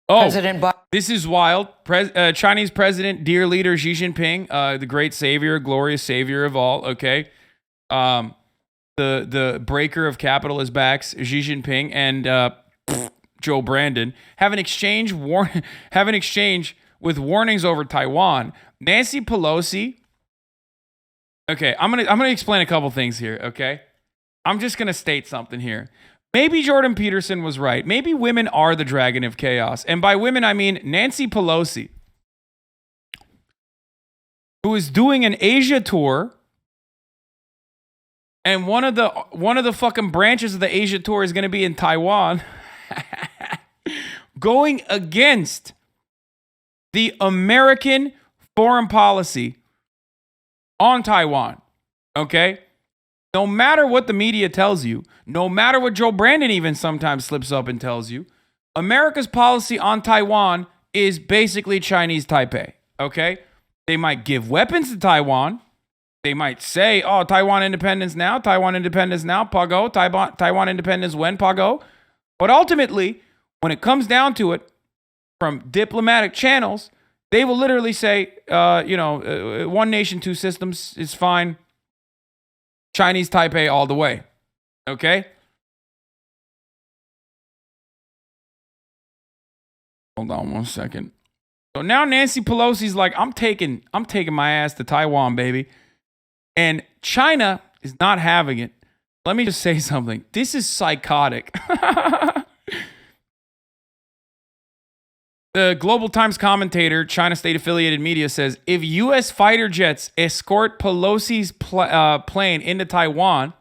Oh, President Biden. This is wild. Chinese President, dear leader Xi Jinping, the great savior, glorious savior of all. Okay, the breaker of capitalist backs, Xi Jinping and Joe Brandon have an exchange with warnings over Taiwan. Nancy Pelosi. Okay, I'm gonna explain a couple things here. Okay, I'm just gonna state something here. Maybe Jordan Peterson was right. Maybe women are the dragon of chaos. And by women, I mean Nancy Pelosi, who is doing an Asia tour. And one of the fucking branches of the Asia tour is going to be in Taiwan, going against the American foreign policy on Taiwan. Okay? No matter what the media tells you, no matter what Joe Brandon even sometimes slips up and tells you, America's policy on Taiwan is basically Chinese Taipei, okay? They might give weapons to Taiwan. They might say, oh, Taiwan independence now, Pago, Taiwan independence when, Pago. But ultimately, when it comes down to it, from diplomatic channels, they will literally say, one nation, two systems is fine. Chinese Taipei all the way. Okay? Hold on one second. So now Nancy Pelosi's like, I'm taking my ass to Taiwan, baby. And China is not having it. Let me just say something. This is psychotic. The Global Times commentator, China state-affiliated media, says, if U.S. fighter jets escort Pelosi's plane into Taiwan,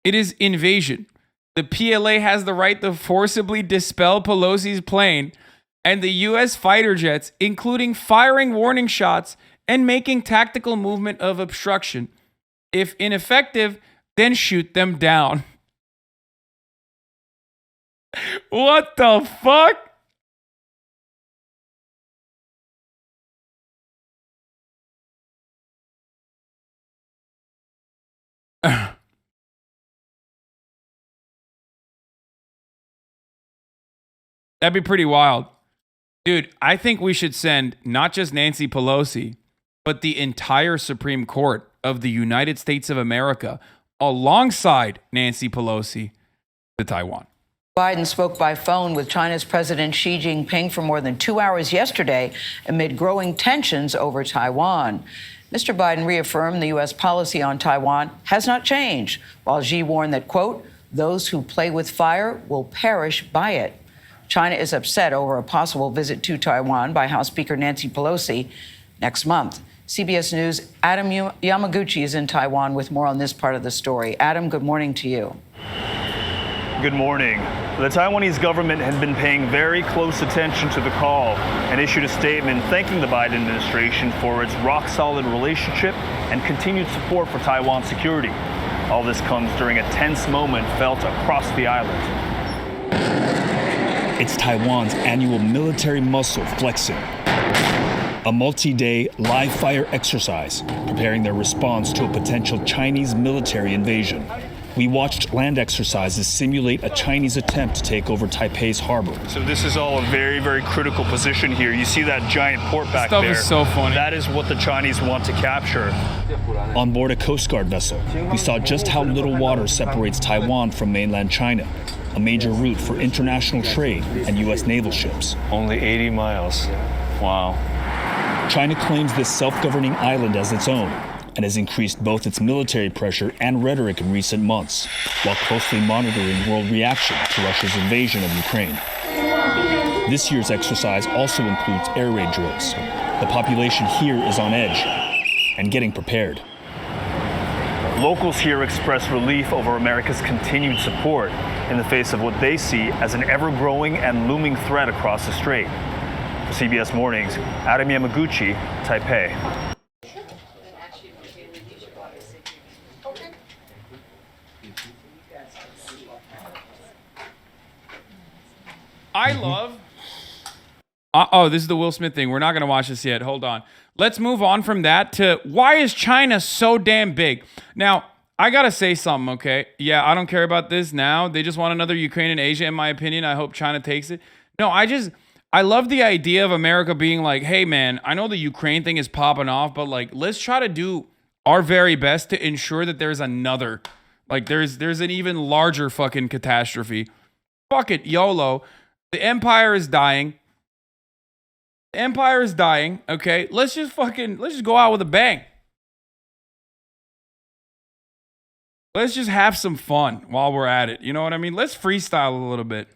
it is invasion. The PLA has the right to forcibly dispel Pelosi's plane, and the U.S. fighter jets, including firing warning shots and making tactical movement of obstruction. If ineffective, then shoot them down. What the fuck? That'd be pretty wild. Dude, I think we should send not just Nancy Pelosi, but the entire Supreme Court of the United States of America alongside Nancy Pelosi to Taiwan. Biden spoke by phone with China's President Xi Jinping for more than 2 hours yesterday amid growing tensions over Taiwan. Mr. Biden reaffirmed the U.S. policy on Taiwan has not changed, while Xi warned that, quote, those who play with fire will perish by it. China is upset over a possible visit to Taiwan by House Speaker Nancy Pelosi next month. CBS News' Adam Yamaguchi is in Taiwan with more on this part of the story. Adam, good morning to you. Good morning. The Taiwanese government had been paying very close attention to the call and issued a statement thanking the Biden administration for its rock-solid relationship and continued support for Taiwan's security. All this comes during a tense moment felt across the island. It's Taiwan's annual military muscle flexing. A multi-day live fire exercise preparing their response to a potential Chinese military invasion. We watched land exercises simulate a Chinese attempt to take over Taipei's harbor. So this is all a very, very critical position here. You see that giant port back there? Stuff is so funny. That is what the Chinese want to capture. On board a Coast Guard vessel, we saw just how little water separates Taiwan from mainland China, a major route for international trade and U.S. naval ships. Only 80 miles. Wow. China claims this self-governing island as its own and has increased both its military pressure and rhetoric in recent months, while closely monitoring world reaction to Russia's invasion of Ukraine. This year's exercise also includes air raid drills. The population here is on edge and getting prepared. Locals here express relief over America's continued support in the face of what they see as an ever-growing and looming threat across the strait. For CBS Mornings, Adam Yamaguchi, Taipei. I love... this is the Will Smith thing. We're not going to watch this yet. Hold on. Let's move on from that to why is China so damn big? Now, I got to say something, okay? Yeah, I don't care about this now. They just want another Ukraine and Asia, in my opinion. I hope China takes it. No, I love the idea of America being like, hey man, I know the Ukraine thing is popping off, but like, let's try to do our very best to ensure that there's another, like there's an even larger fucking catastrophe. Fuck it, YOLO. The empire is dying. The empire is dying, okay? Let's just go out with a bang. Let's just have some fun while we're at it. You know what I mean? Let's freestyle a little bit.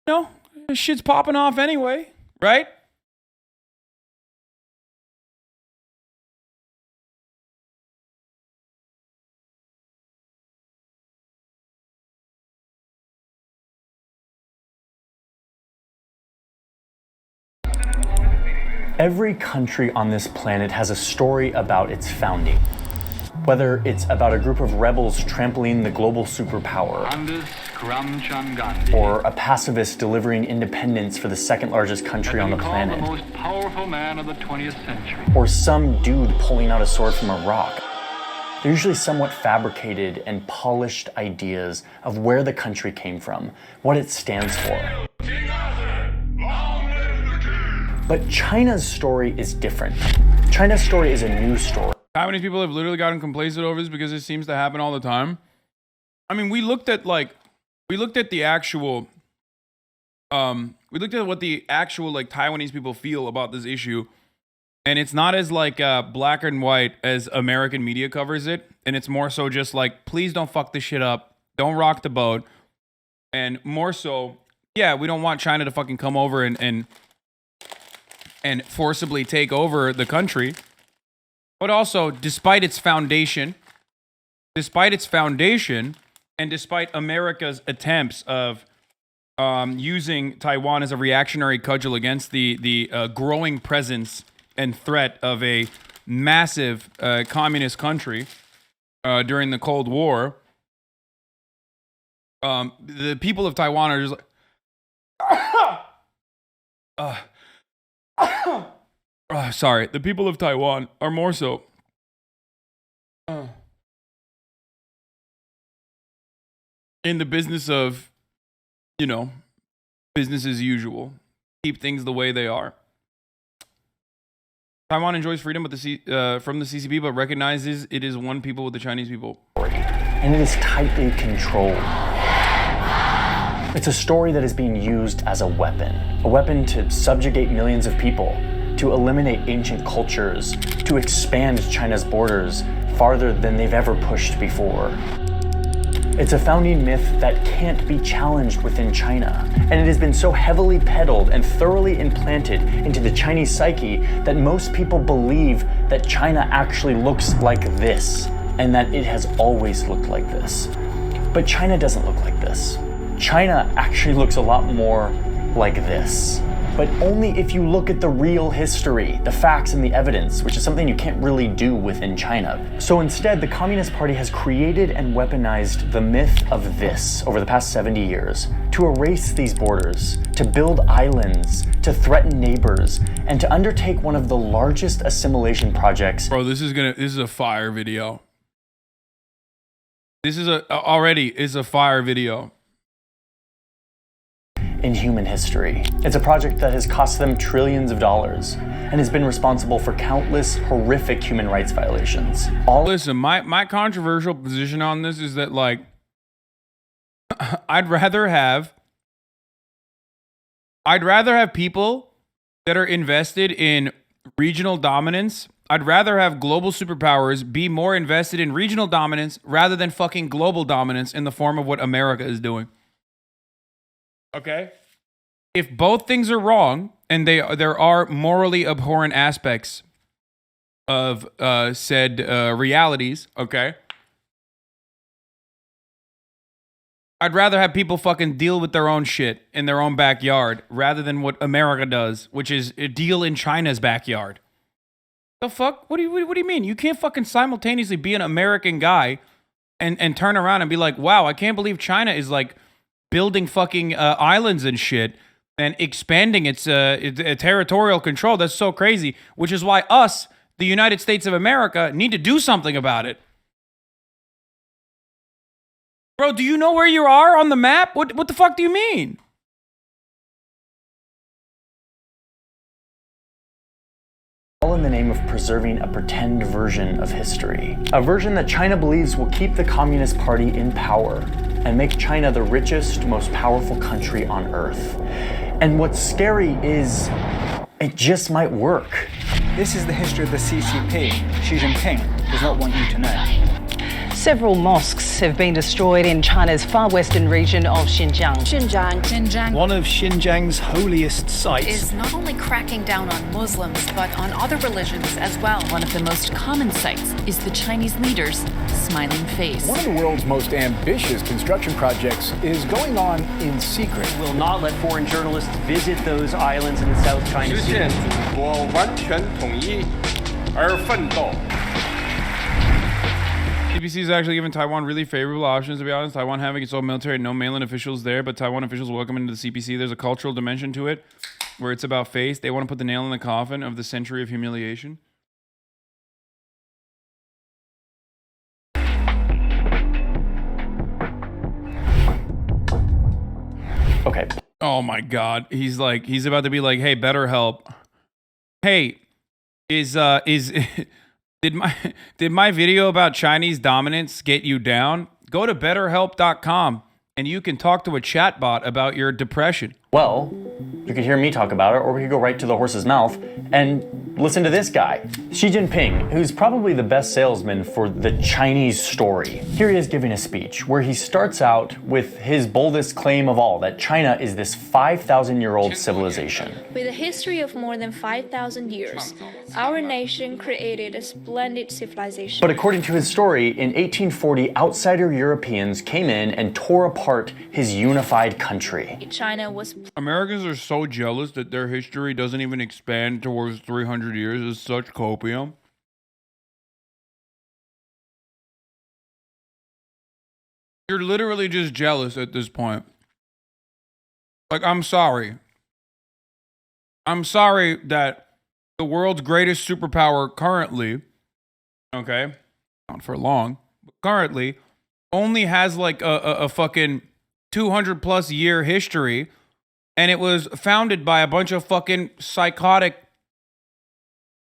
No, this shit's popping off anyway, right? Every country on this planet has a story about its founding. Whether it's about a group of rebels trampling the global superpower, or a pacifist delivering independence for the second largest country on the planet, the most powerful man of the 20th century, or some dude pulling out a sword from a rock. They're usually somewhat fabricated and polished ideas of where the country came from, what it stands for. But China's story is different. China's story is a new story. How many people have literally gotten complacent over this because it seems to happen all the time? I mean, we looked at what the actual like Taiwanese people feel about this issue, and it's not as like black and white as American media covers it, and it's more so just like, please don't fuck this shit up, don't rock the boat, and more so, yeah, we don't want China to fucking come over and forcibly take over the country. But also, despite its foundation, and despite America's attempts of using Taiwan as a reactionary cudgel against the growing presence and threat of a massive communist country during the Cold War, the people of Taiwan are just like, sorry, the people of Taiwan are more so in the business of, business as usual. Keep things the way they are. Taiwan enjoys freedom from the CCP, but recognizes it is one people with the Chinese people. And it is tightly controlled. It's a story that is being used as a weapon to subjugate millions of people, to eliminate ancient cultures, to expand China's borders farther than they've ever pushed before. It's a founding myth that can't be challenged within China, and it has been so heavily peddled and thoroughly implanted into the Chinese psyche that most people believe that China actually looks like this, and that it has always looked like this. But China doesn't look like this. China actually looks a lot more like this. But only if you look at the real history, the facts and the evidence, which is something you can't really do within China. So instead, the Communist Party has created and weaponized the myth of this over the past 70 years to erase these borders, to build islands, to threaten neighbors, and to undertake one of the largest assimilation projects. Bro, this is a fire video. This is a fire video in human history. It's a project that has cost them trillions of dollars and has been responsible for countless horrific human rights violations. Listen, my controversial position on this is that, like, I'd rather have people that are invested in regional dominance. I'd rather have global superpowers be more invested in regional dominance rather than fucking global dominance in the form of what America is doing. Okay? If both things are wrong, and there are morally abhorrent aspects of said realities, okay? I'd rather have people fucking deal with their own shit in their own backyard rather than what America does, which is deal in China's backyard. The fuck? What do you mean? You can't fucking simultaneously be an American guy and turn around and be like, wow, I can't believe China is like building fucking islands and shit and expanding its territorial control. That's so crazy, which is why us, the United States of America, need to do something about it. Bro, do you know where you are on the map? What the fuck do you mean? All in the name of preserving a pretend version of history. A version that China believes will keep the Communist Party in power and make China the richest, most powerful country on earth. And what's scary is it just might work. This is the history of the CCP. Xi Jinping does not want you to know. Several mosques have been destroyed in China's far western region of Xinjiang. Xinjiang. One of Xinjiang's holiest sites Is not only cracking down on Muslims, but on other religions as well. One of the most common sights is the Chinese leader's smiling face. One of the world's most ambitious construction projects is going on in secret. Will not let foreign journalists visit those islands in the South China Sea. CPC is actually giving Taiwan really favorable options, to be honest. Taiwan having its own military, no mainland officials there, but Taiwan officials welcome into the CPC. There's a cultural dimension to it where it's about face. They want to put the nail in the coffin of the century of humiliation. Okay. Oh my God. He's about to be like, hey, BetterHelp. Hey, did my video about Chinese dominance get you down? Go to betterhelp.com and you can talk to a chatbot about your depression. Well, you could hear me talk about it, or we could go right to the horse's mouth and listen to this guy, Xi Jinping, who's probably the best salesman for the Chinese story. Here he is giving a speech where he starts out with his boldest claim of all, that China is this 5,000-year-old civilization. With a history of more than 5,000 years, our nation created a splendid civilization. But according to his story, in 1840, outsider Europeans came in and tore apart his unified country. China was... Americans are so jealous that their history doesn't even expand towards 300 years. It's such copium. You're literally just jealous at this point. Like, I'm sorry. I'm sorry that the world's greatest superpower currently, okay, not for long, but currently only has like a fucking 200 plus year history, and it was founded by a bunch of fucking psychotic,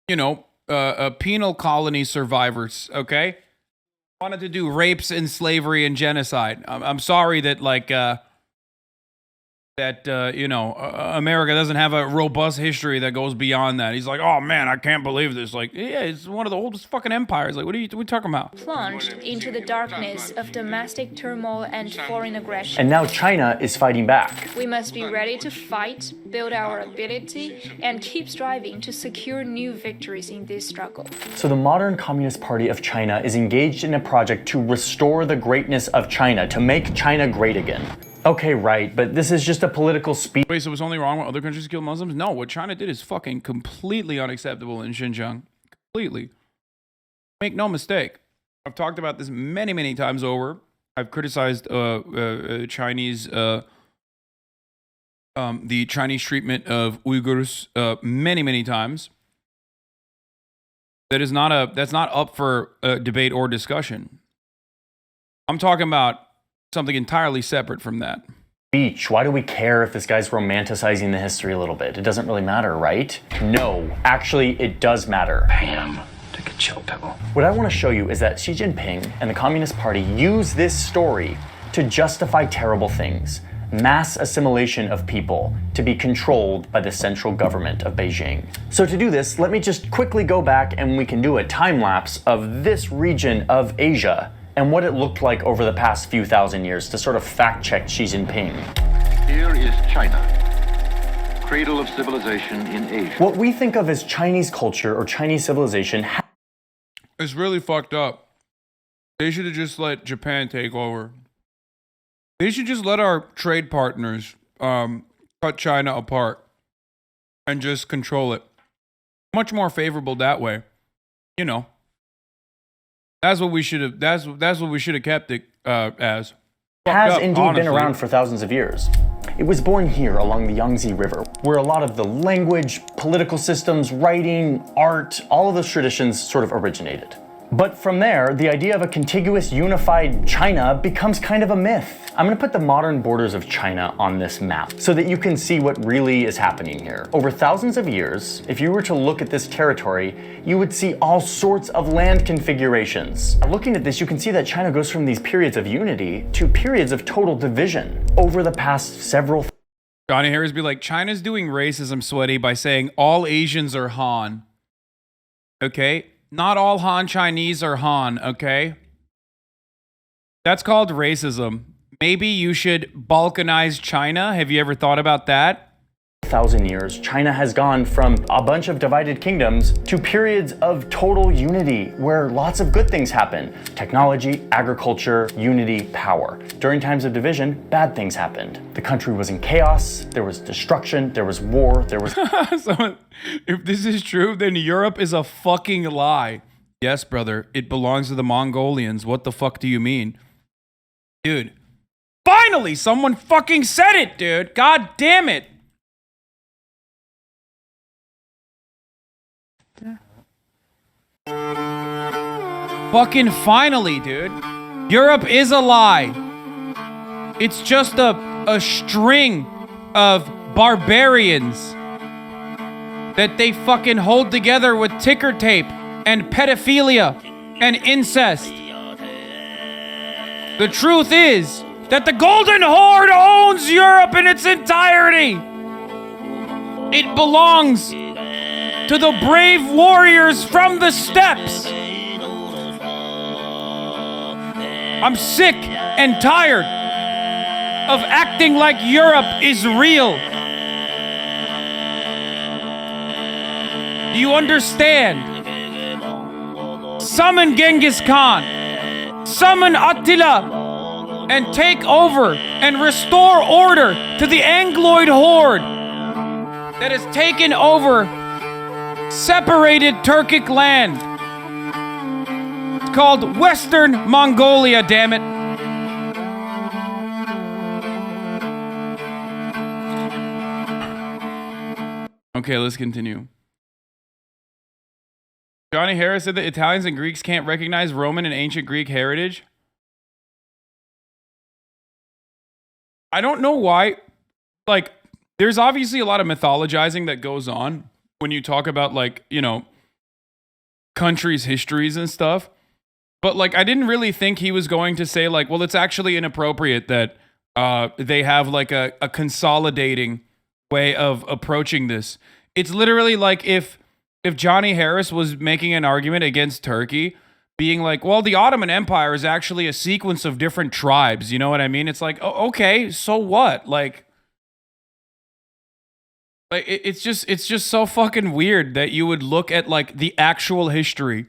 penal colony survivors, okay? Wanted to do rapes and slavery and genocide. I'm sorry that America doesn't have a robust history that goes beyond that. He's like, oh man, I can't believe this. Like, yeah, it's one of the oldest fucking empires. Like, what are we talking about? Plunged into the darkness of domestic turmoil and foreign aggression. And now China is fighting back. We must be ready to fight, build our ability, and keep striving to secure new victories in this struggle. So the modern Communist Party of China is engaged in a project to restore the greatness of China, to make China great again. Okay, right, but this is just a political speech. Wait, so it's only wrong when other countries kill Muslims? No, what China did is fucking completely unacceptable in Xinjiang. Completely. Make no mistake. I've talked about this many, many times over. I've criticized Chinese, the Chinese treatment of Uyghurs many, many times. That's not up for debate or discussion. I'm talking about something entirely separate from that. Speech. Why do we care if this guy's romanticizing the history a little bit? It doesn't really matter, right? No, actually, it does matter. Bam. Take a chill pill. What I want to show you is that Xi Jinping and the Communist Party use this story to justify terrible things. Mass assimilation of people to be controlled by the central government of Beijing. So to do this, let me just quickly go back and we can do a time lapse of this region of Asia and what it looked like over the past few thousand years to sort of fact-check Xi Jinping. Here is China, cradle of civilization in Asia. What we think of as Chinese culture or Chinese civilization it's really fucked up. They should have just let Japan take over. They should just let our trade partners cut China apart and just control it. Much more favorable that way. That's what we should have. That's what we should have kept it as. has indeed been around for thousands of years. It was born here along the Yangtze River, where a lot of the language, political systems, writing, art, all of those traditions sort of originated. But from there, the idea of a contiguous, unified China becomes kind of a myth. I'm gonna put the modern borders of China on this map so that you can see what really is happening here. Over thousands of years, if you were to look at this territory, you would see all sorts of land configurations. Looking at this, you can see that China goes from these periods of unity to periods of total division over the past several. Johnny Harris be like, China's doing racism, sweaty, by saying all Asians are Han. Okay? Not all Han Chinese are Han, okay? That's called racism. Maybe you should balkanize China. Have you ever thought about that? 1,000 years, China has gone from a bunch of divided kingdoms to periods of total unity where lots of good things happen. Technology, agriculture, unity, power. During times of division, bad things happened. The country was in chaos, there was destruction, there was war, there was... So, if this is true, then Europe is a fucking lie. Yes, brother, it belongs to the Mongolians. What the fuck do you mean? Dude, finally someone fucking said it, dude. God damn it. Fucking finally, dude. Europe is a lie. It's just a string of barbarians that they fucking hold together with ticker tape and pedophilia and incest. The truth is that the Golden Horde owns Europe in its entirety. It belongs to the brave warriors from the steppes. I'm sick and tired of acting like Europe is real. Do you understand? Summon Genghis Khan, summon Attila, and take over and restore order to the Angloid horde that has taken over separated Turkic land. It's called Western Mongolia, damn it. Okay, let's continue. Johnny Harris said that Italians and Greeks can't recognize Roman and ancient Greek heritage. I don't know why. Like, there's obviously a lot of mythologizing that goes on when you talk about, like, you know, countries' histories and stuff. But, like, I didn't really think he was going to say, like, well, it's actually inappropriate that they have, like, a consolidating way of approaching this. It's literally like if Johnny Harris was making an argument against Turkey, being like, well, the Ottoman Empire is actually a sequence of different tribes. You know what I mean? It's like, oh, okay, so what? Like it's just so fucking weird that you would look at, like, the actual history.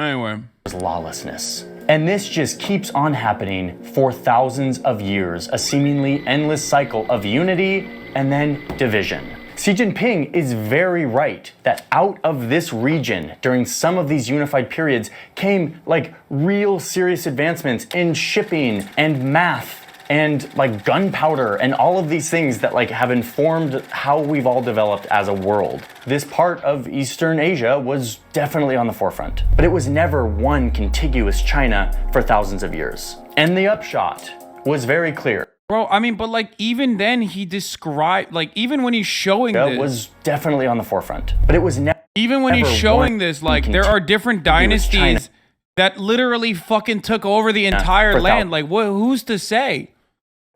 Anyway. Lawlessness. And this just keeps on happening for thousands of years, a seemingly endless cycle of unity and then division. Xi Jinping is very right that out of this region, during some of these unified periods, came, like, real serious advancements in shipping and math and, like, gunpowder and all of these things that, like, have informed how we've all developed as a world. This part of Eastern Asia was definitely on the forefront, but it was never one contiguous China for thousands of years. And the upshot was very clear. Bro, I mean, but, like, even then he described, like, even when he's showing this, was definitely on the forefront, but it was never. Even when he's showing this, like, there are different dynasties that literally fucking took over the entire land. Like, who's to say?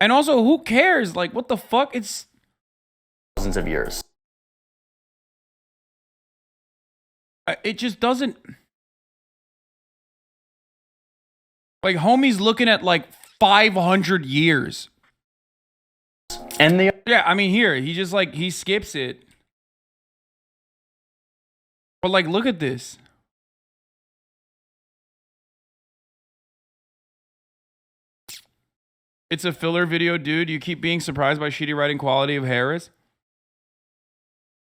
And also, who cares? Like, what the fuck? It's thousands of years. It just doesn't. Like, homie's looking at, like, 500 years. And yeah, I mean, here, he just, like, he skips it. But, like, look at this. It's a filler video, dude. You keep being surprised by shitty writing quality of Harris.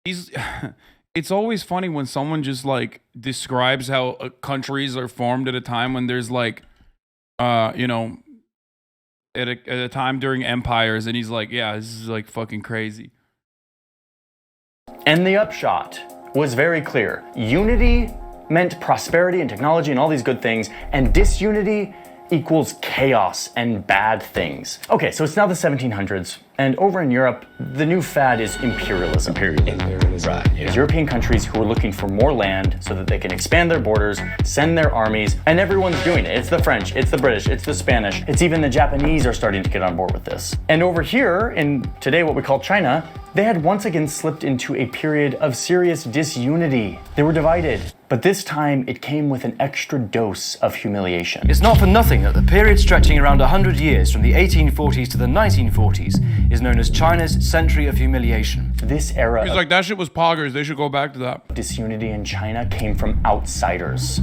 It's always funny when someone just, like, describes how countries are formed at a time when there's, like, you know, at a time during empires, and he's like, yeah, this is, like, fucking crazy. And the upshot was very clear. Unity meant prosperity and technology and all these good things, and disunity equals chaos and bad things. Okay, so it's now the 1700s, and over in Europe, the new fad is imperialism. Imperialism. Right, yeah. There's European countries who are looking for more land so that they can expand their borders, send their armies, and everyone's doing it. It's the French, it's the British, it's the Spanish, it's even the Japanese are starting to get on board with this. And over here, in today what we call China, they had once again slipped into a period of serious disunity. They were divided, but this time it came with an extra dose of humiliation. It's not for nothing that the period stretching around 100 years from the 1840s to the 1940s is known as China's Century of Humiliation. This era He's like, that shit was poggers. They should go back to that. Disunity in China came from outsiders.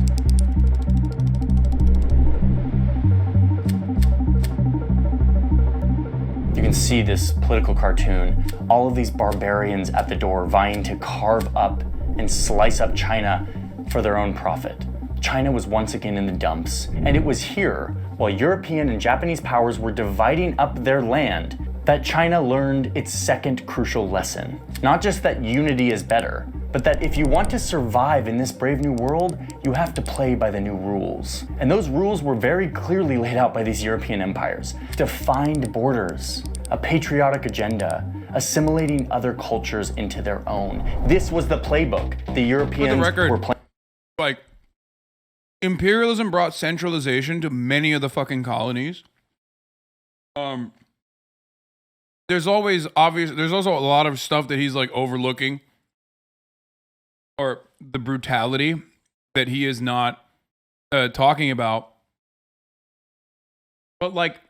You can see this political cartoon, all of these barbarians at the door vying to carve up and slice up China for their own profit. China was once again in the dumps, and it was here, while European and Japanese powers were dividing up their land, that China learned its second crucial lesson. Not just that unity is better, but that if you want to survive in this brave new world, you have to play by the new rules. And those rules were very clearly laid out by these European empires. Defined borders, a patriotic agenda, assimilating other cultures into their own. This was the playbook the Europeans were playing. Like, imperialism brought centralization to many of the fucking colonies. There's also a lot of stuff that he's like overlooking, or the brutality that he is not talking about. But like,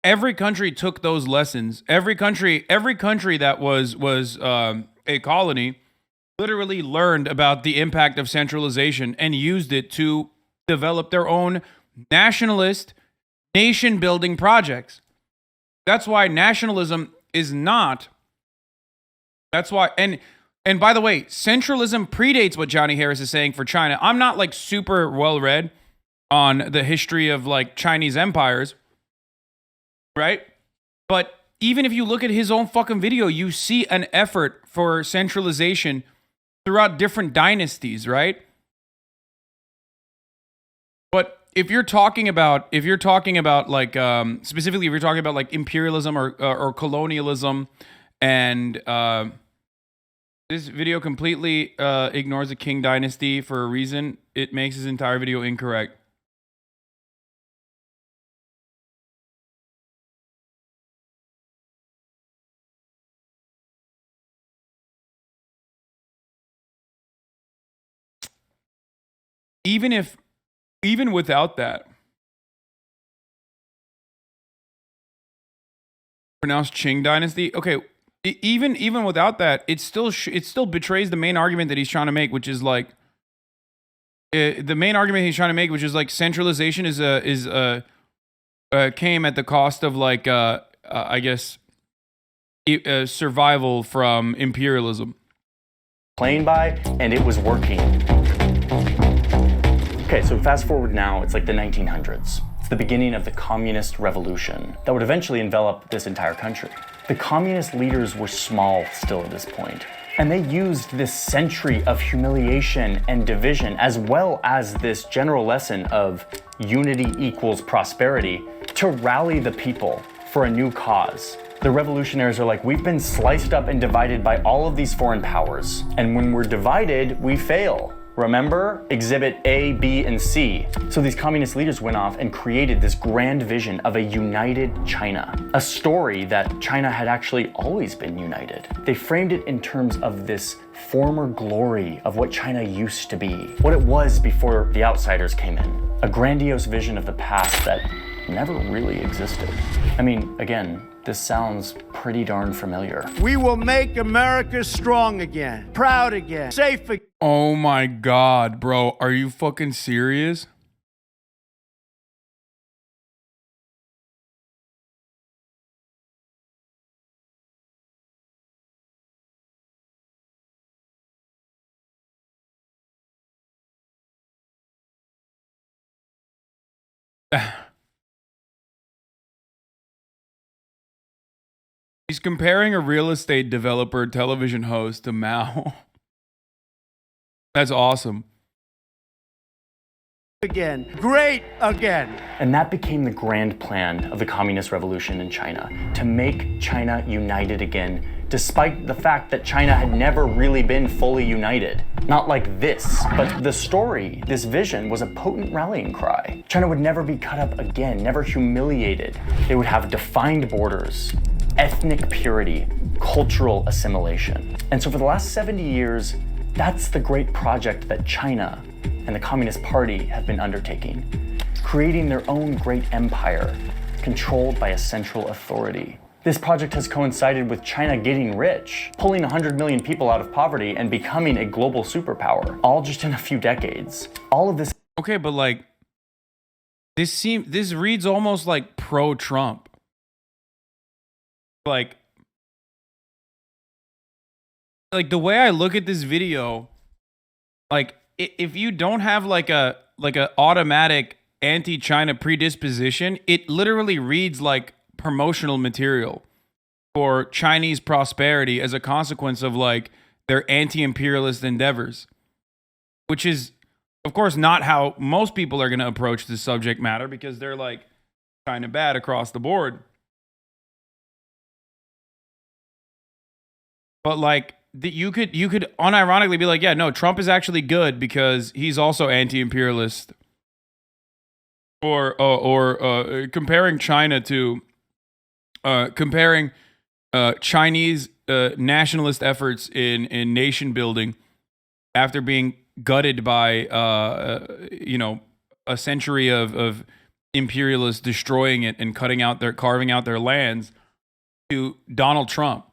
every country took those lessons. Every country that was a colony literally learned about the impact of centralization and used it to develop their own nationalist, nation-building projects. That's why nationalism is not. That's why, and by the way, centralism predates what Johnny Harris is saying for China. I'm not like super well read on the history of like Chinese empires, right? But even if you look at his own fucking video, you see an effort for centralization throughout different dynasties, right? But if you're talking about like specifically if you're talking about like imperialism or colonialism, and this video completely ignores the Qing dynasty for a reason, it makes his entire video incorrect. Even without that, pronounced Qing dynasty. Okay, even without that, it still betrays the main argument that he's trying to make, which is like the main argument he's trying to make, which is like centralization came at the cost of like I guess survival from imperialism. Playing by, and it was working. Okay, so fast forward now, it's like the 1900s. It's the beginning of the communist revolution that would eventually envelop this entire country. The communist leaders were small still at this point, and they used this century of humiliation and division, as well as this general lesson of unity equals prosperity, to rally the people for a new cause. The revolutionaries are like, we've been sliced up and divided by all of these foreign powers, and when we're divided, we fail. Remember? Exhibit A, B, and C. So these communist leaders went off and created this grand vision of a united China, a story that China had actually always been united. They framed it in terms of this former glory of what China used to be, what it was before the outsiders came in, a grandiose vision of the past that never really existed. I mean, again, this sounds pretty darn familiar. We will make America strong again, proud again, safe again. Oh my God, bro. Are you fucking serious? He's comparing a real estate developer television host to Mao. That's awesome. Again. Great again. And that became the grand plan of the Communist Revolution in China, to make China united again, despite the fact that China had never really been fully united. Not like this, but the story, this vision, was a potent rallying cry. China would never be cut up again, never humiliated. They would have defined borders, ethnic purity, cultural assimilation. And so for the last 70 years, that's the great project that China and the Communist Party have been undertaking, creating their own great empire, controlled by a central authority. This project has coincided with China getting rich, pulling 100 million people out of poverty and becoming a global superpower, all just in a few decades. All of this. Okay, but like, this reads almost like pro-Trump. Like the way I look at this video, like, if you don't have like a automatic anti-China predisposition, it literally reads like promotional material for Chinese prosperity as a consequence of like their anti-imperialist endeavors, which is, of course, not how most people are going to approach this subject matter, because they're like kind of bad across the board. But like, you could unironically be like, yeah, no, Trump is actually good because he's also anti-imperialist. Or comparing China to comparing Chinese nationalist efforts in nation building after being gutted by a century of imperialists destroying it and carving out their lands, to Donald Trump.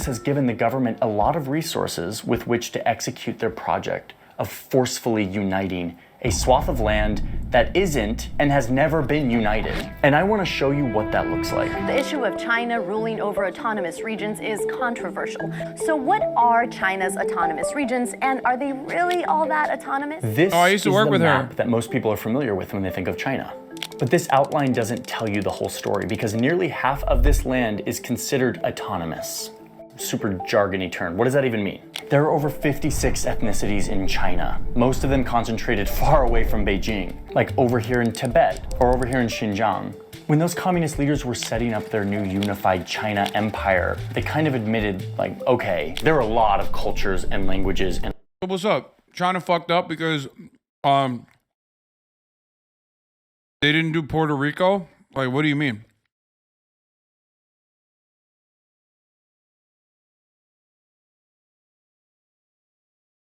Has given the government a lot of resources with which to execute their project of forcefully uniting a swath of land that isn't and has never been united. And I want to show you what that looks like. The issue of China ruling over autonomous regions is controversial. So what are China's autonomous regions, and are they really all that autonomous? This I used to work with map that most people are familiar with when they think of China. But this outline doesn't tell you the whole story, because nearly half of this land is considered autonomous. Super jargony term. What does that even mean? There are over 56 ethnicities in China, most of them concentrated far away from Beijing, like over here in Tibet or over here in Xinjiang. When those communist leaders were setting up their new unified China empire, they kind of admitted, like, okay, there are a lot of cultures and languages. And what's up? China fucked up because they didn't do Puerto Rico? Like, what do you mean?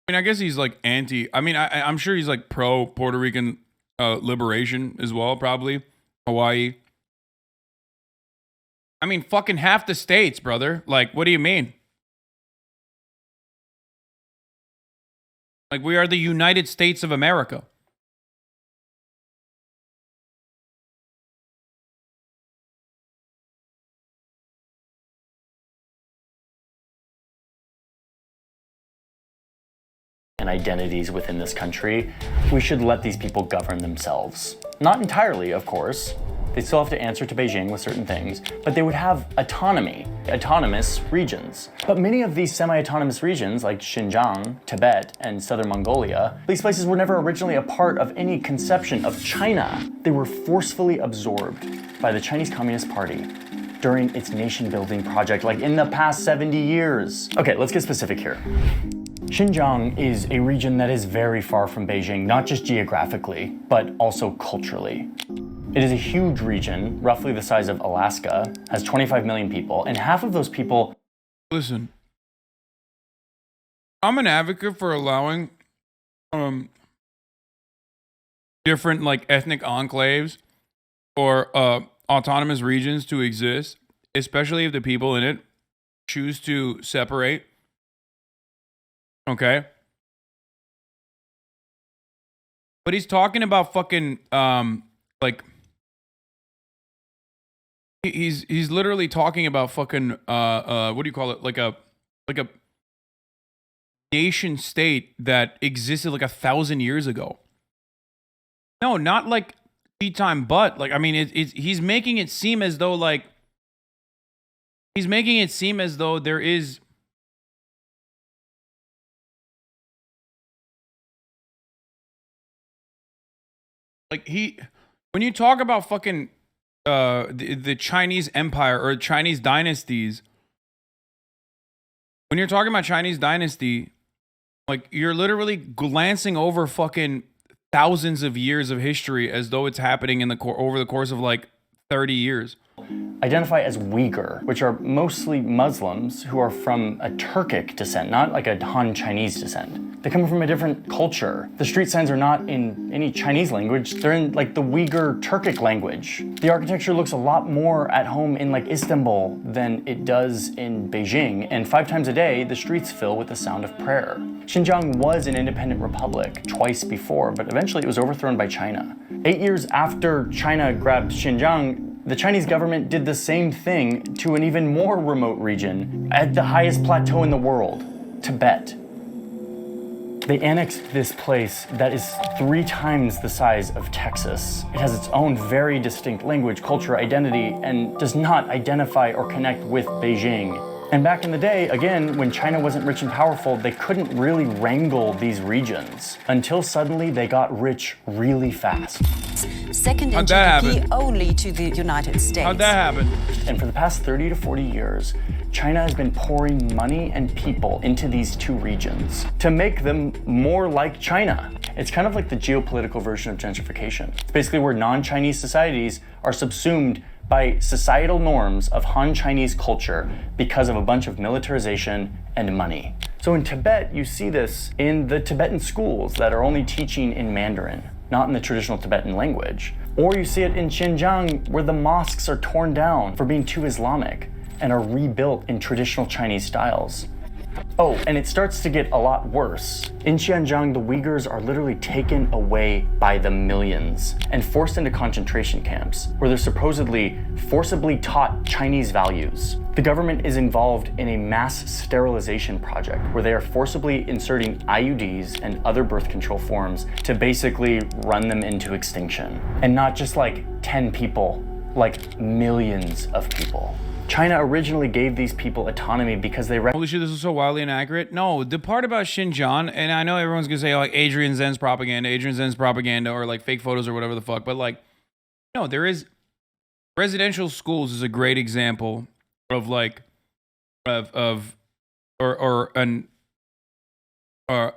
I mean, I guess he's like I'm sure he's like pro Puerto Rican liberation as well, probably. Hawaii. I mean, fucking half the states, brother. Like, what do you mean? Like, we are the United States of America. And identities within this country, we should let these people govern themselves. Not entirely, of course. They still have to answer to Beijing with certain things, but they would have autonomy, autonomous regions. But many of these semi-autonomous regions, like Xinjiang, Tibet, and southern Mongolia, these places were never originally a part of any conception of China. They were forcefully absorbed by the Chinese Communist Party during its nation-building project, like in the past 70 years. Okay, let's get specific here. Xinjiang is a region that is very far from Beijing, not just geographically, but also culturally. It is a huge region, roughly the size of Alaska, has 25 million people, and half of those people... Listen, I'm an advocate for allowing different like ethnic enclaves or autonomous regions to exist, especially if the people in it choose to separate. Okay. But he's talking about fucking like he's literally talking about fucking what do you call it? Like a nation state that existed like 1,000 years ago. No, not like tea time butt. Like, I mean, he's making it seem as though like there is like when you talk about fucking the Chinese empire or Chinese dynasties, when you're talking about Chinese dynasty, like you're literally glancing over fucking thousands of years of history as though it's happening in over the course of like 30 years. Identify as Uyghur, which are mostly Muslims who are from a Turkic descent, not like a Han Chinese descent. They come from a different culture. The street signs are not in any Chinese language, they're in like the Uyghur Turkic language. The architecture looks a lot more at home in like Istanbul than it does in Beijing, and 5 times a day, the streets fill with the sound of prayer. Xinjiang was an independent republic twice before, but eventually it was overthrown by China. 8 years after China grabbed Xinjiang, the Chinese government did the same thing to an even more remote region at the highest plateau in the world, Tibet. They annexed this place that is 3 times the size of Texas. It has its own very distinct language, culture, identity, and does not identify or connect with Beijing. And back in the day, again, when China wasn't rich and powerful, they couldn't really wrangle these regions until suddenly they got rich really fast. Second in GDP only to the United States. How'd that happen? And for the past 30 to 40 years, China has been pouring money and people into these 2 regions to make them more like China. It's kind of like the geopolitical version of gentrification. It's basically where non-Chinese societies are subsumed by societal norms of Han Chinese culture because of a bunch of militarization and money. So in Tibet, you see this in the Tibetan schools that are only teaching in Mandarin, not in the traditional Tibetan language. Or you see it in Xinjiang, where the mosques are torn down for being too Islamic and are rebuilt in traditional Chinese styles. Oh, and it starts to get a lot worse. In Xinjiang, the Uyghurs are literally taken away by the millions and forced into concentration camps, where they're supposedly forcibly taught Chinese values. The government is involved in a mass sterilization project where they are forcibly inserting IUDs and other birth control forms to basically run them into extinction. And not just like 10 people, like millions of people. China originally gave these people autonomy because they... Holy shit, this is so wildly inaccurate. No, the part about Xinjiang, and I know everyone's going to say, like, Adrian Zen's propaganda, or, like, fake photos or whatever the fuck, but, like, no, there is... Residential schools is a great example of, like,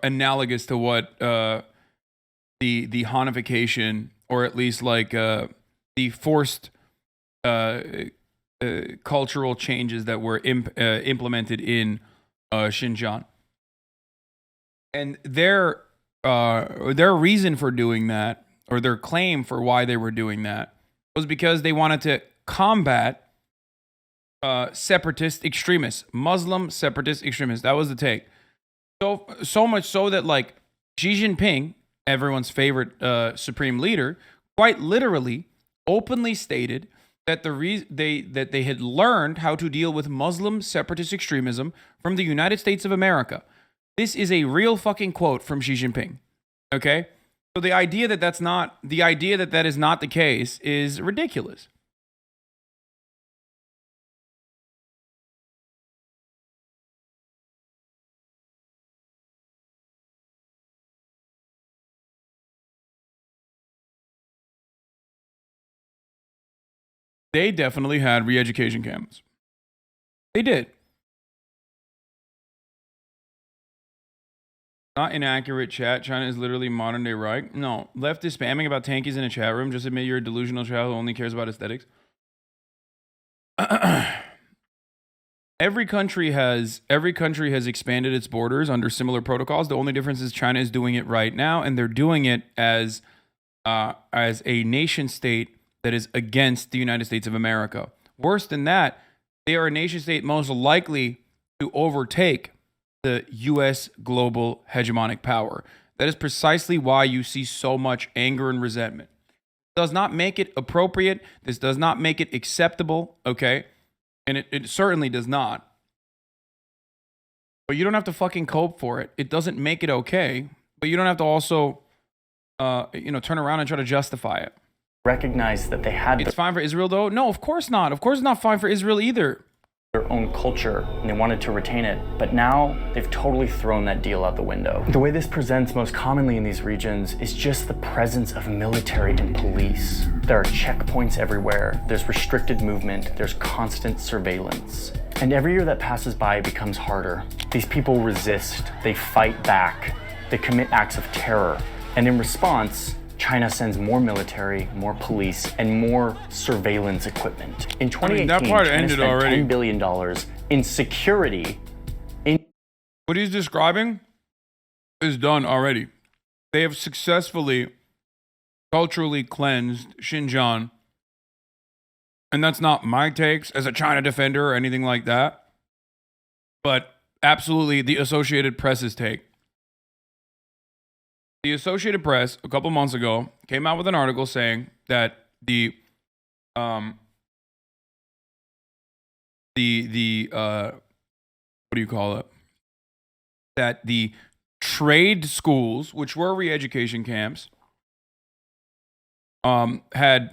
analogous to what the Hanification, or at least, like, the forced... cultural changes that were implemented in Xinjiang, and their reason for doing that, or their claim for why they were doing that, was because they wanted to combat separatist extremists, Muslim separatist extremists. That was the take. So much so that like Xi Jinping, everyone's favorite supreme leader, quite literally openly stated that that they had learned how to deal with Muslim separatist extremism from the United States of America. This is a real fucking quote from Xi Jinping. Okay? So the idea that that is not the case is ridiculous. They definitely had re-education camps. They did. Not inaccurate chat. China is literally modern day Reich. No. Left is spamming about tankies in a chat room. Just admit you're a delusional child who only cares about aesthetics. Every country has expanded its borders under similar protocols. The only difference is China is doing it right now, and they're doing it as a nation state that is against the United States of America. Worse than that, they are a nation state most likely to overtake the U.S. global hegemonic power. That is precisely why you see so much anger and resentment. It does not make it appropriate. This does not make it acceptable, okay? And it certainly does not. But you don't have to fucking cope for it. It doesn't make it okay. But you don't have to also, turn around and try to justify it. recognized that they had It's fine for Israel, though? No, of course not. Of course it's not fine for Israel either. Their own culture, and they wanted to retain it. But now they've totally thrown that deal out the window. The way this presents most commonly in these regions is just the presence of military and police. There are checkpoints everywhere, there's restricted movement, there's constant surveillance. And every year that passes by, it becomes harder. These people resist, they fight back, they commit acts of terror. And in response, China sends more military, more police, and more surveillance equipment. In 2018, that part China ended spent already. $10 billion in security. What he's describing is done already. They have successfully culturally cleansed Xinjiang. And that's not my takes as a China defender or anything like that. But absolutely the Associated Press's take. The Associated Press, a couple months ago, came out with an article saying that the what do you call it? That the trade schools, which were re-education camps, had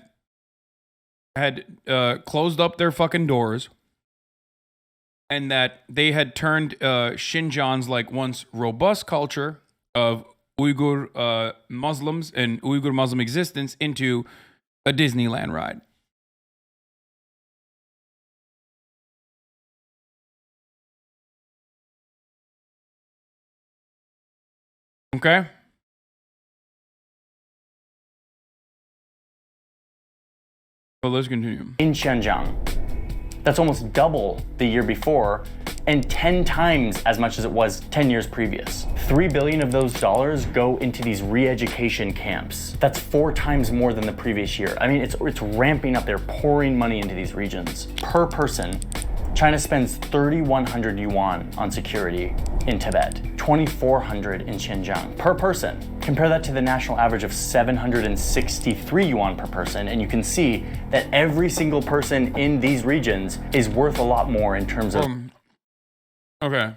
closed up their fucking doors, and that they had turned Xinjiang's like once robust culture of Uyghur Muslims and Uyghur Muslim existence into a Disneyland ride. Okay? But let's continue. In Xinjiang. That's almost double the year before and 10 times as much as it was 10 years previous. $3 billion of those dollars go into these re-education camps. That's 4 times more than the previous year. I mean, it's ramping up. They're pouring money into these regions. Per person, China spends 3,100 yuan on security in Tibet, 2,400 in Xinjiang per person. Compare that to the national average of 763 yuan per person, and you can see that every single person in these regions is worth a lot more in terms of... Okay.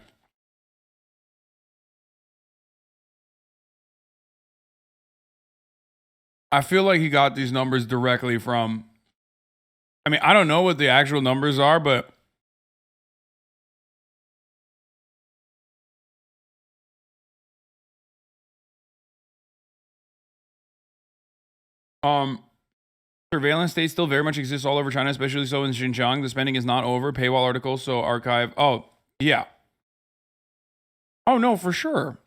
I feel like he got these numbers directly from... I mean, I don't know what the actual numbers are, but... surveillance states still very much exists all over China, especially so in Xinjiang. The spending is not over. Paywall articles, so archive. Oh, yeah. Oh, no, for sure.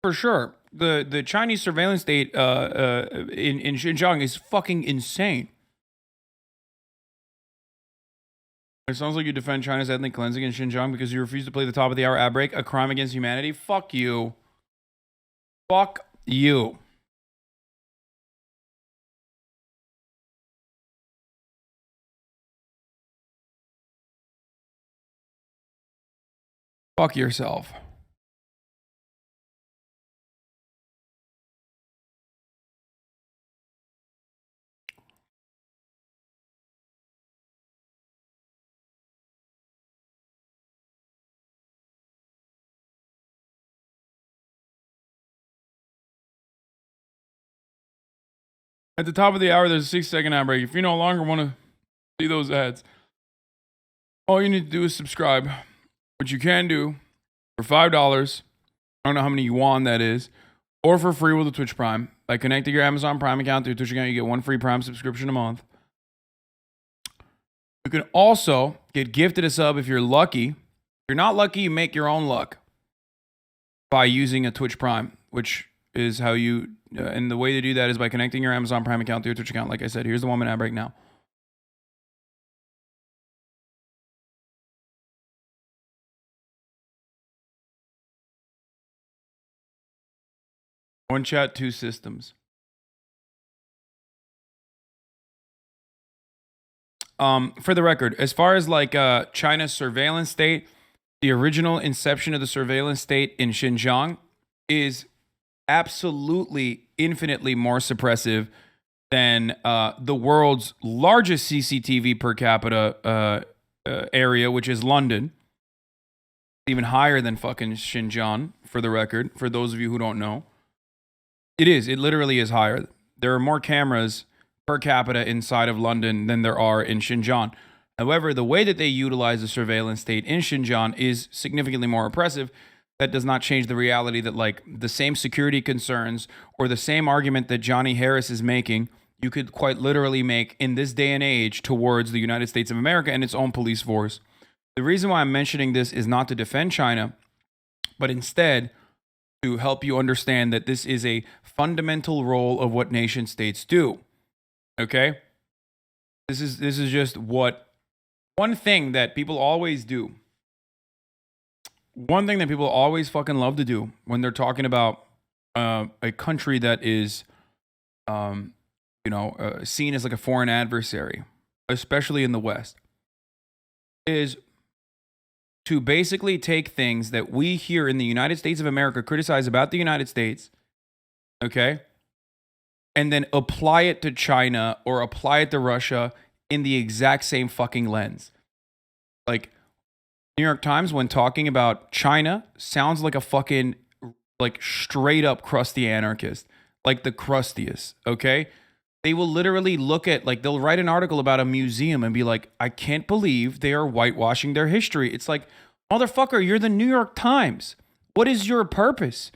For sure. The Chinese surveillance state in Xinjiang is fucking insane. It sounds like you defend China's ethnic cleansing in Xinjiang because you refuse to play the top of the hour ad break, a crime against humanity. Fuck you. Fuck you. Fuck yourself. At the top of the hour, there's a 6-second ad break. If you no longer want to see those ads, all you need to do is subscribe, which you can do for $5. I don't know how many yuan that is, or for free with a Twitch Prime. By connecting your Amazon Prime account to your Twitch account, you get 1 free Prime subscription a month. You can also get gifted a sub if you're lucky. If you're not lucky, you make your own luck by using a Twitch Prime, which is how you... and the way to do that is by connecting your Amazon Prime account to your Twitch account. Like I said, here's the 1-minute ad break now. One chat, 2 systems. For the record, as far as like China's surveillance state, the original inception of the surveillance state in Xinjiang is absolutely infinitely more suppressive than the world's largest CCTV per capita area, which is London. Even higher than fucking Xinjiang, for the record, for those of you who don't know. It is. It literally is higher. There are more cameras per capita inside of London than there are in Xinjiang. However, the way that they utilize the surveillance state in Xinjiang is significantly more oppressive. That does not change the reality that, like, the same security concerns or the same argument that Johnny Harris is making, you could quite literally make in this day and age towards the United States of America and its own police force. The reason why I'm mentioning this is not to defend China, but instead to help you understand that this is a fundamental role of what nation states do. Okay? This is just what one thing that people always do. One thing that people always fucking love to do when they're talking about a country that is seen as like a foreign adversary, especially in the West, is to basically take things that we here in the United States of America criticize about the United States, okay, and then apply it to China or apply it to Russia in the exact same fucking lens. Like, New York Times, when talking about China, sounds like a fucking, like, straight up crusty anarchist, like the crustiest, okay? They will literally look at, like, they'll write an article about a museum and be like, I can't believe they are whitewashing their history. It's like, motherfucker, you're the New York Times. What is your purpose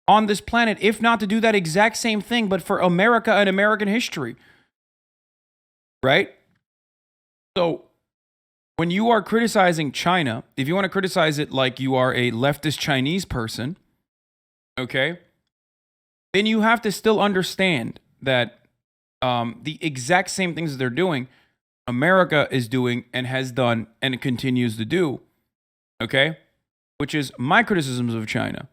on this planet if not to do that exact same thing, but for America and American history? Right? So, when you are criticizing China, if you want to criticize it like you are a leftist Chinese person, okay, then you have to still understand that the exact same things that they're doing, America is doing and has done and it continues to do, okay, which is my criticisms of China.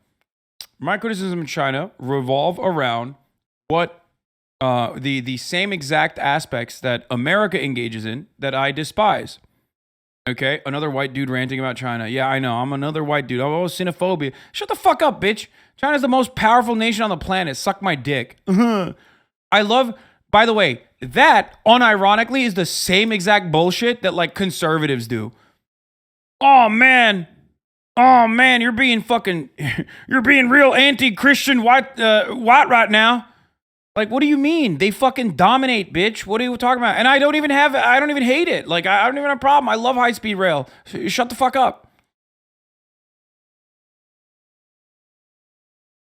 My criticism of China revolve around what the same exact aspects that America engages in that I despise. Okay, another white dude ranting about China. Yeah, I know. I'm another white dude. Oh, xenophobia. Shut the fuck up, bitch. China's the most powerful nation on the planet. Suck my dick. I love, by the way, that unironically is the same exact bullshit that like conservatives do. Oh man, you're being fucking, you're being real anti-Christian white right now. Like, what do you mean? They fucking dominate, bitch. What are you talking about? And I don't even hate it. Like, I don't even have a problem. I love high-speed rail. Shut the fuck up.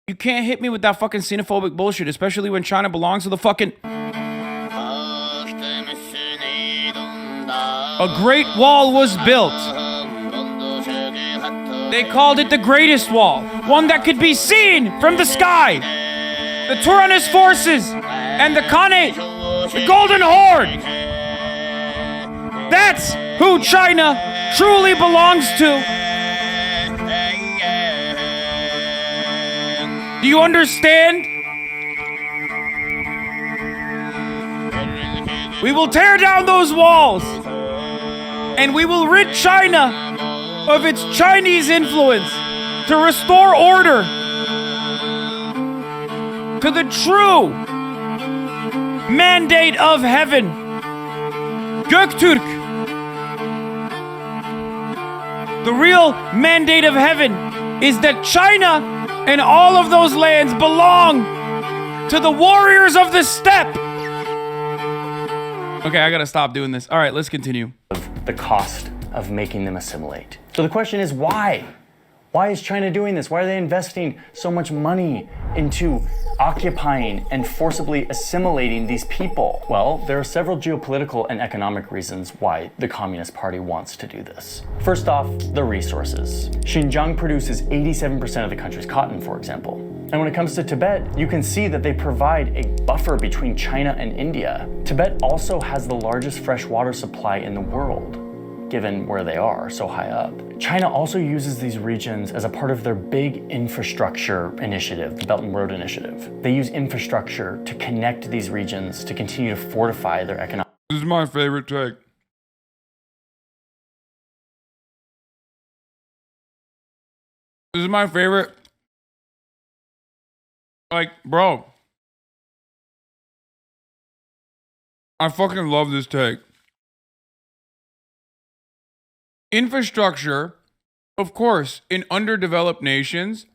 You can't hit me with that fucking xenophobic bullshit, especially when China belongs to the fucking... A great wall was built. They called it the greatest wall. One that could be seen from the sky. The Turanist forces and the Khanate, the Golden Horde. That's who China truly belongs to. Do you understand? We will tear down those walls and we will rid China of its Chinese influence to restore order to the true mandate of heaven. Göktürk. The real mandate of heaven is that China and all of those lands belong to the warriors of the steppe. Okay, I gotta stop doing this. All right, let's continue. The cost of making them assimilate. So the question is why? Why is China doing this? Why are they investing so much money into occupying and forcibly assimilating these people? Well, there are several geopolitical and economic reasons why the Communist Party wants to do this. First off, the resources. Xinjiang produces 87% of the country's cotton, for example. And when it comes to Tibet, you can see that they provide a buffer between China and India. Tibet also has the largest freshwater supply in the world, given where they are so high up. China also uses these regions as a part of their big infrastructure initiative, the Belt and Road Initiative. They use infrastructure to connect these regions to continue to fortify their economic. This is my favorite take. This is my favorite. Like, bro, I fucking love this take. Infrastructure, of course, in underdeveloped nations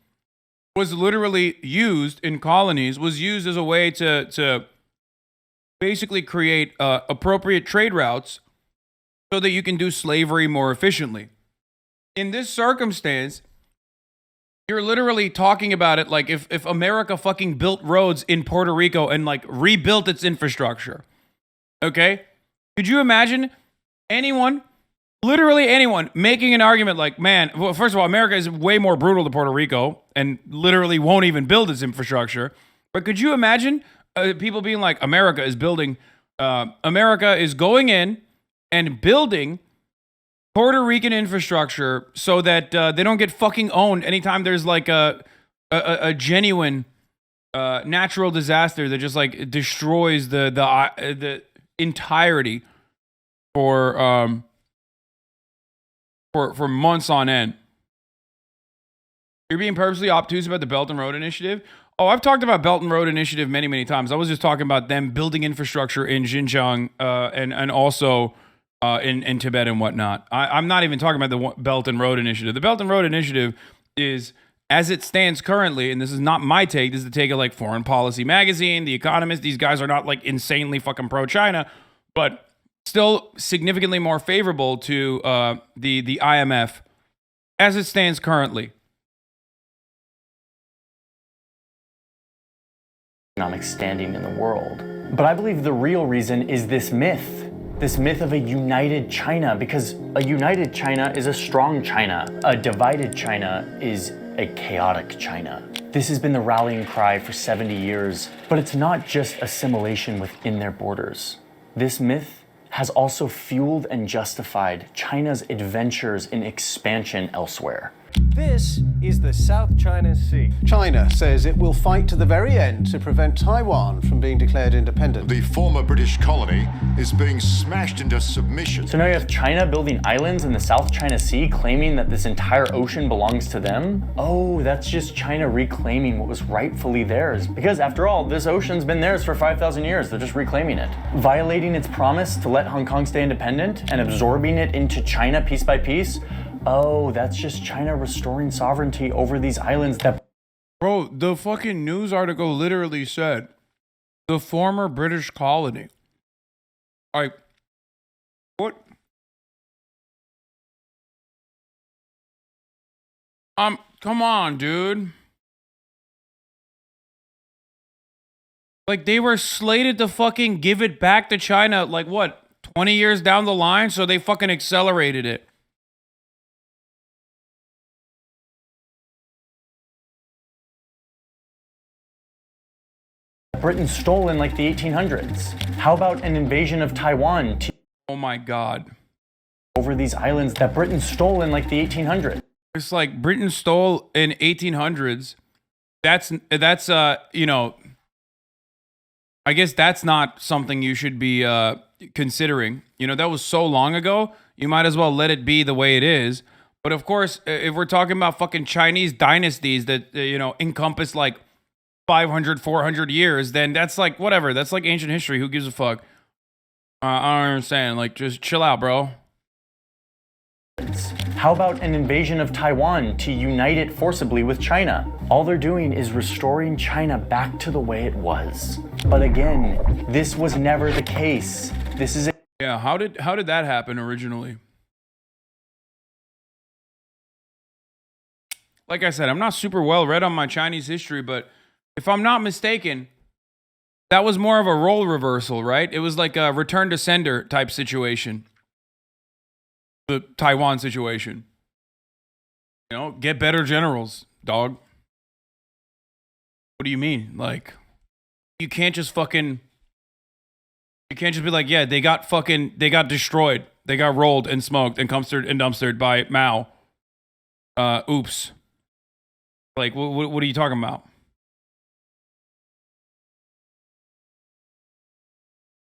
was literally used in colonies, was used as a way to basically create appropriate trade routes so that you can do slavery more efficiently. In this circumstance, you're literally talking about it like if America fucking built roads in Puerto Rico and like rebuilt its infrastructure. Okay? Could you imagine anyone, literally anyone, making an argument like, man, well, first of all, America is way more brutal to Puerto Rico and literally won't even build its infrastructure. But could you imagine people being like, America is going in and building Puerto Rican infrastructure so that they don't get fucking owned anytime there's like a genuine natural disaster that just like destroys the entirety for months on end. You're being purposely obtuse about the Belt and Road Initiative. Oh, I've talked about Belt and Road Initiative many, many times. I was just talking about them building infrastructure in Xinjiang and also in Tibet and whatnot. I'm not even talking about the Belt and Road Initiative. The Belt and Road Initiative is, as it stands currently, and this is not my take, this is the take of like Foreign Policy Magazine, The Economist. These guys are not like insanely fucking pro-China, but still significantly more favorable to the IMF as it stands currently. Economic standing in the world. But I believe the real reason is this myth of a united China, because a united China is a strong China. A divided China is a chaotic China. This has been the rallying cry for 70 years, but it's not just assimilation within their borders. This myth has also fueled and justified China's adventures in expansion elsewhere. This is the South China Sea. China says it will fight to the very end to prevent Taiwan from being declared independent. The former British colony is being smashed into submission. So now you have China building islands in the South China Sea, claiming that this entire ocean belongs to them? Oh, that's just China reclaiming what was rightfully theirs. Because after all, this ocean's been theirs for 5,000 years. They're just reclaiming it. Violating its promise to let Hong Kong stay independent and absorbing it into China piece by piece? Oh, that's just China restoring sovereignty over these islands that... Bro, the fucking news article literally said the former British colony. Like, what? Come on, dude. Like, they were slated to fucking give it back to China, like, what, 20 years down the line? So they fucking accelerated it. Britain stole in like the 1800s. How about an invasion of Taiwan? Oh my God. Over these islands that Britain stole in like the 1800s. It's like Britain stole in 1800s. That's you know, I guess that's not something you should be considering. You know, that was so long ago. You might as well let it be the way it is. But of course, if we're talking about fucking Chinese dynasties that, you know, encompass like 500, 400 years, then that's like, whatever. That's like ancient history. Who gives a fuck? I don't understand. Like, just chill out, bro. How about an invasion of Taiwan to unite it forcibly with China? All they're doing is restoring China back to the way it was. But again, this was never the case. This is yeah, how did that happen originally? Like I said, I'm not super well read on my Chinese history, but if I'm not mistaken, that was more of a role reversal, right? It was like a return to sender type situation. The Taiwan situation. You know, get better generals, dog. What do you mean? Like, you can't just be like, yeah, they got destroyed. They got rolled and smoked and dumpstered by Mao. Oops. Like, what are you talking about?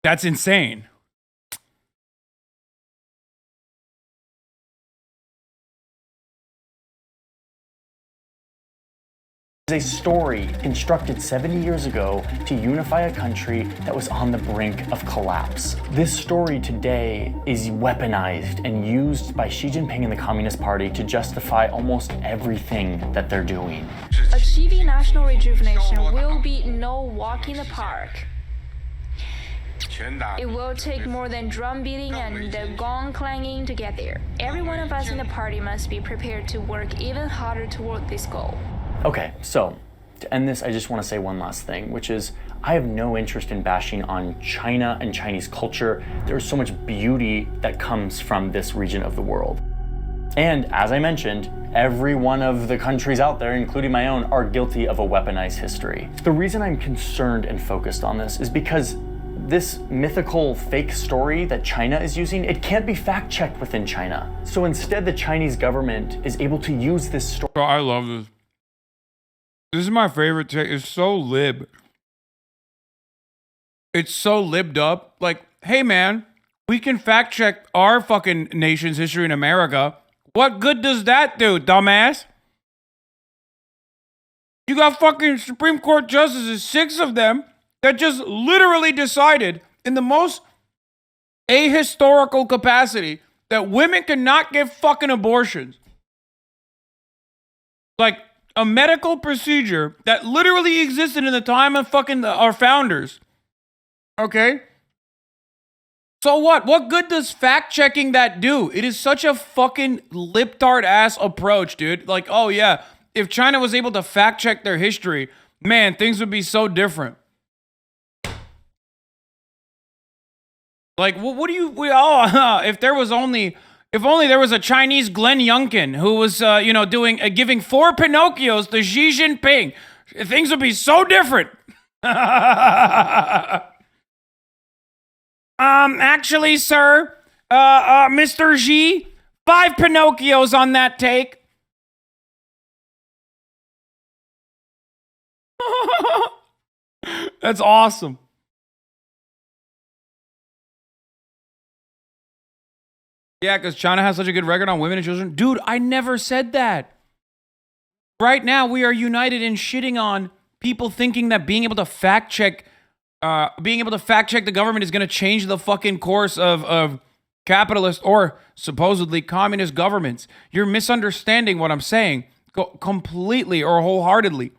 That's insane. a story constructed 70 years ago to unify a country that was on the brink of collapse. This story today is weaponized and used by Xi Jinping and the Communist Party to justify almost everything that they're doing. Achieving national rejuvenation will be no walk in the park. It will take more than drum beating and gong clanging to get there. Every one of us in the party must be prepared to work even harder toward this goal. Okay, so to end this, I just want to say one last thing, which is I have no interest in bashing on China and Chinese culture. There's so much beauty that comes from this region of the world. And as I mentioned, every one of the countries out there, including my own, are guilty of a weaponized history. The reason I'm concerned and focused on this is because this mythical fake story that China is using, it can't be fact-checked within China. So instead, the Chinese government is able to use this story. Bro, I love this. This is my favorite take. It's so lib. It's so libbed up. Like, hey man, we can fact check our fucking nation's history in America. What good does that do, dumbass? You got fucking Supreme Court justices, 6 of them, that just literally decided in the most ahistorical capacity that women cannot get fucking abortions. Like, a medical procedure that literally existed in the time of fucking our founders. Okay? So what? What good does fact-checking that do? It is such a fucking lip-tart-ass approach, dude. Like, oh yeah, if China was able to fact-check their history, man, things would be so different. Like, what do you... If only there was a Chinese Glenn Youngkin who was, giving 4 Pinocchios to Xi Jinping. Things would be so different. Actually, sir, Mr. Xi, 5 Pinocchios on that take. That's awesome. Yeah, because China has such a good record on women and children. Dude, I never said that. Right now, we are united in shitting on people thinking that being able to fact check the government is going to change the fucking course of capitalist or supposedly communist governments. You're misunderstanding what I'm saying completely or wholeheartedly.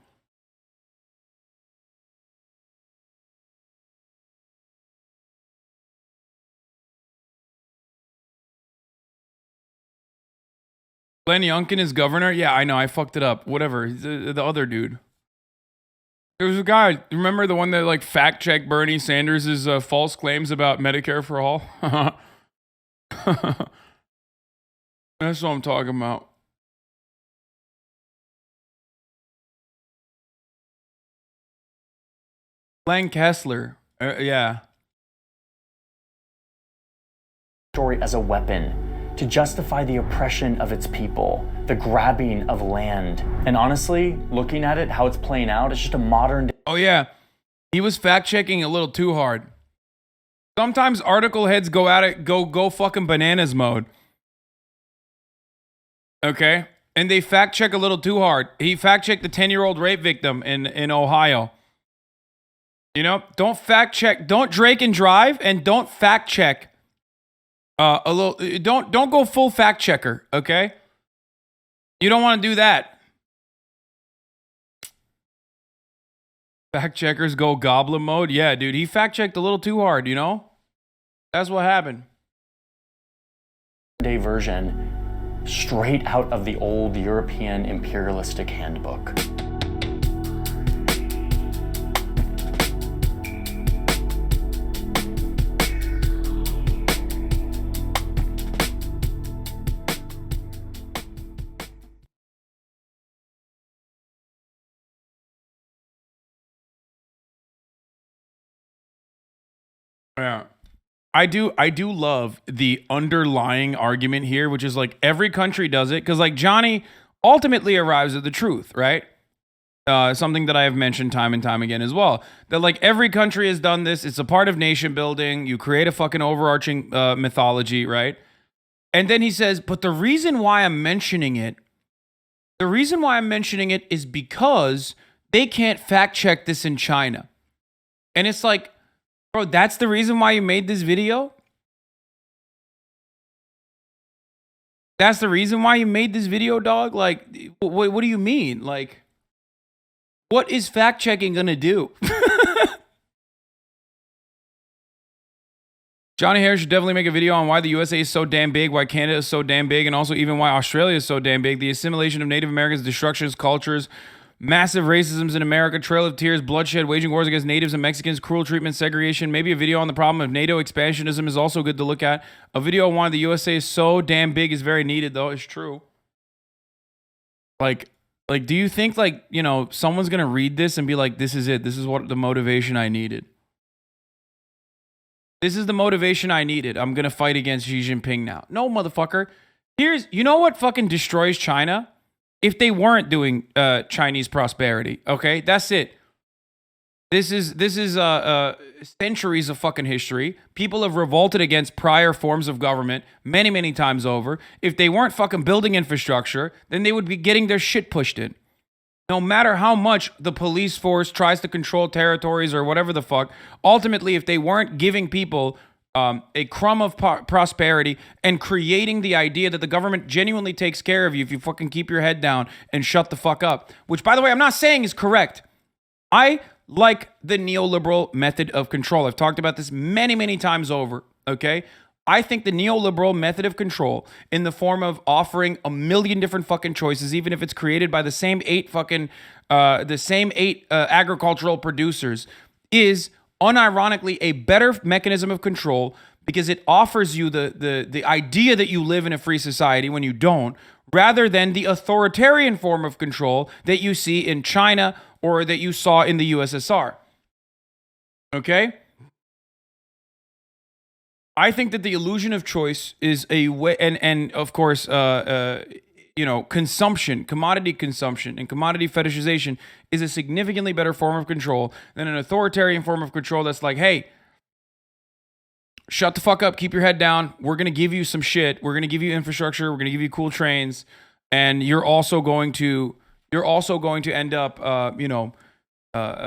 Glenn Youngkin is governor? Yeah, I know. I fucked it up. Whatever. The other dude. There was a guy, remember the one that like fact-checked Bernie Sanders' false claims about Medicare for all? That's what I'm talking about. Glenn Kessler. Yeah. Story as a weapon to justify the oppression of its people, the grabbing of land. And honestly, looking at it, how it's playing out, it's just a modern day. Oh yeah, he was fact-checking a little too hard. Sometimes article heads go at it, go fucking bananas mode. Okay? And they fact-check a little too hard. He fact-checked the 10-year-old rape victim in Ohio. You know, don't fact-check, don't Drake and drive, and don't fact-check don't go full fact checker, okay? You don't want to do that. Fact checkers go goblin mode. Yeah, dude, he fact checked a little too hard, you know? That's what happened. Day version straight out of the old European imperialistic handbook. Yeah. I do love the underlying argument here, which is like every country does it. Because like Johnny ultimately arrives at the truth, right? Something that I have mentioned time and time again as well. That like every country has done this. It's a part of nation building. You create a fucking overarching mythology, right? And then he says, but the reason why I'm mentioning it is because they can't fact check this in China. And it's like, bro, that's the reason why you made this video? That's the reason why you made this video, dog? Like, what do you mean? Like, what is fact-checking gonna do? Johnny Harris should definitely make a video on why the USA is so damn big, why Canada is so damn big, and also even why Australia is so damn big. The assimilation of Native Americans, destruction of cultures, massive racisms in America, trail of tears, bloodshed, waging wars against natives and Mexicans, cruel treatment, segregation. Maybe a video on the problem of NATO expansionism is also good to look at. A video on why the USA is so damn big is very needed, though. It's true. Like, do you think, like, you know, someone's going to read this and be like, this is it. This is what the motivation I needed. This is the motivation I needed. I'm going to fight against Xi Jinping now. No, motherfucker. You know what fucking destroys China? If they weren't doing Chinese prosperity, okay? That's it. This is centuries of fucking history. People have revolted against prior forms of government many, many times over. If they weren't fucking building infrastructure, then they would be getting their shit pushed in. No matter how much the police force tries to control territories or whatever the fuck, ultimately, if they weren't giving people a crumb of prosperity and creating the idea that the government genuinely takes care of you if you fucking keep your head down and shut the fuck up, which, by the way, I'm not saying is correct. I like the neoliberal method of control. I've talked about this many, many times over, okay? I think the neoliberal method of control in the form of offering a million different fucking choices, even if it's created by the same eight agricultural producers, is unironically a better mechanism of control because it offers you the idea that you live in a free society when you don't, rather than the authoritarian form of control that you see in China or that you saw in the USSR. Okay? I think that the illusion of choice is a way, and of course, consumption, commodity consumption, and commodity fetishization is a significantly better form of control than an authoritarian form of control that's like, hey, shut the fuck up, keep your head down. We're going to give you some shit. We're going to give you infrastructure. We're going to give you cool trains. And you're also going to end up,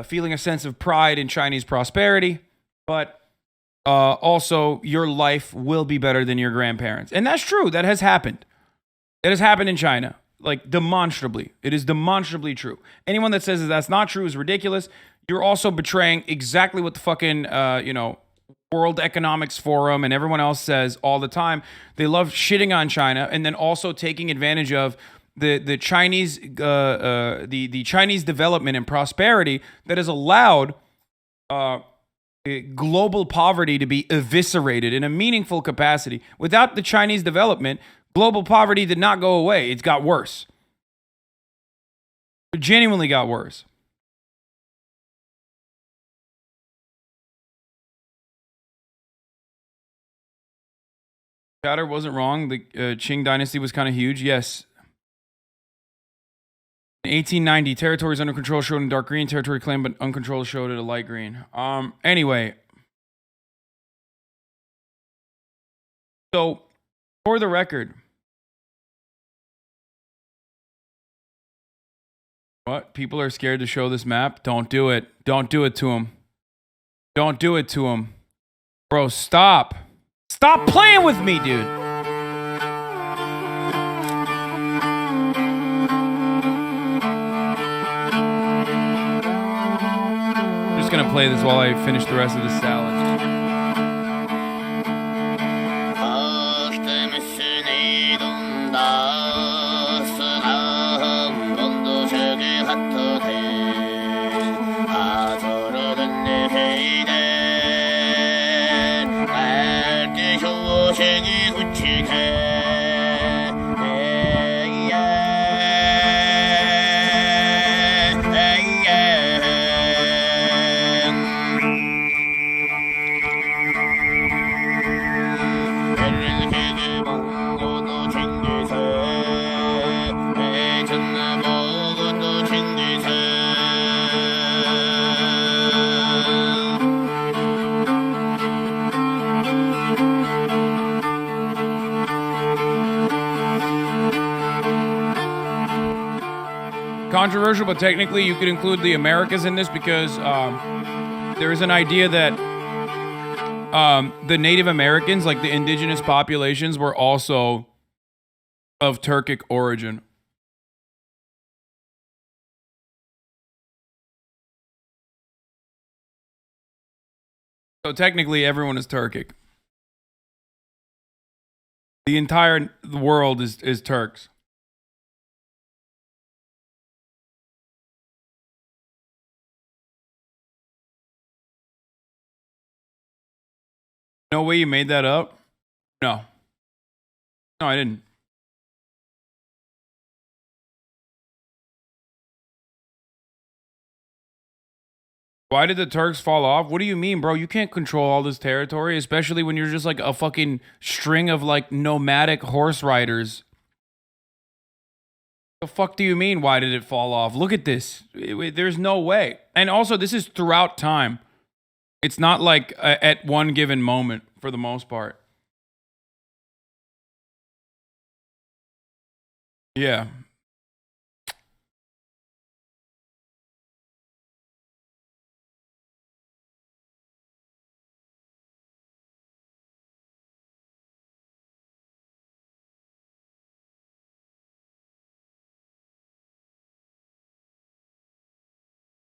feeling a sense of pride in Chinese prosperity. But also, your life will be better than your grandparents. And that's true. That has happened. It has happened in China. Like, demonstrably. It is demonstrably true. Anyone that says that that's not true is ridiculous. You're also betraying exactly what the fucking, World Economics Forum and everyone else says all the time. They love shitting on China and then also taking advantage of the Chinese the Chinese development and prosperity that has allowed global poverty to be eviscerated in a meaningful capacity. Without the Chinese development, global poverty did not go away. It got worse. It genuinely got worse. Chatter wasn't wrong. The Qing dynasty was kind of huge. Yes. In 1890, territories under control showed in dark green, territory claimed but uncontrolled showed it a light green. Anyway. So, for the record. What? People are scared to show this map? Don't do it. Don't do it to them. Don't do it to them. Bro, stop. Stop playing with me, dude. I'm just gonna play this while I finish the rest of the salad. Controversial, but technically you could include the Americas in this because there is an idea that the Native Americans, like the indigenous populations, were also of Turkic origin. So technically everyone is Turkic. The entire world is Turks. No way you made that up? No. No, I didn't. Why did the Turks fall off? What do you mean, bro? You can't control all this territory, especially when you're just like a fucking string of like nomadic horse riders. The fuck do you mean? Why did it fall off? Look at this. There's no way. And also, this is throughout time. It's not like at one given moment for the most part. Yeah.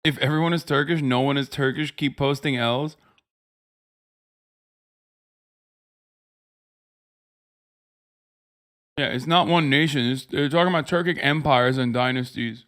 If everyone is Turkish, no one is Turkish, keep posting L's. Yeah, it's not one nation. They're talking about Turkic empires and dynasties.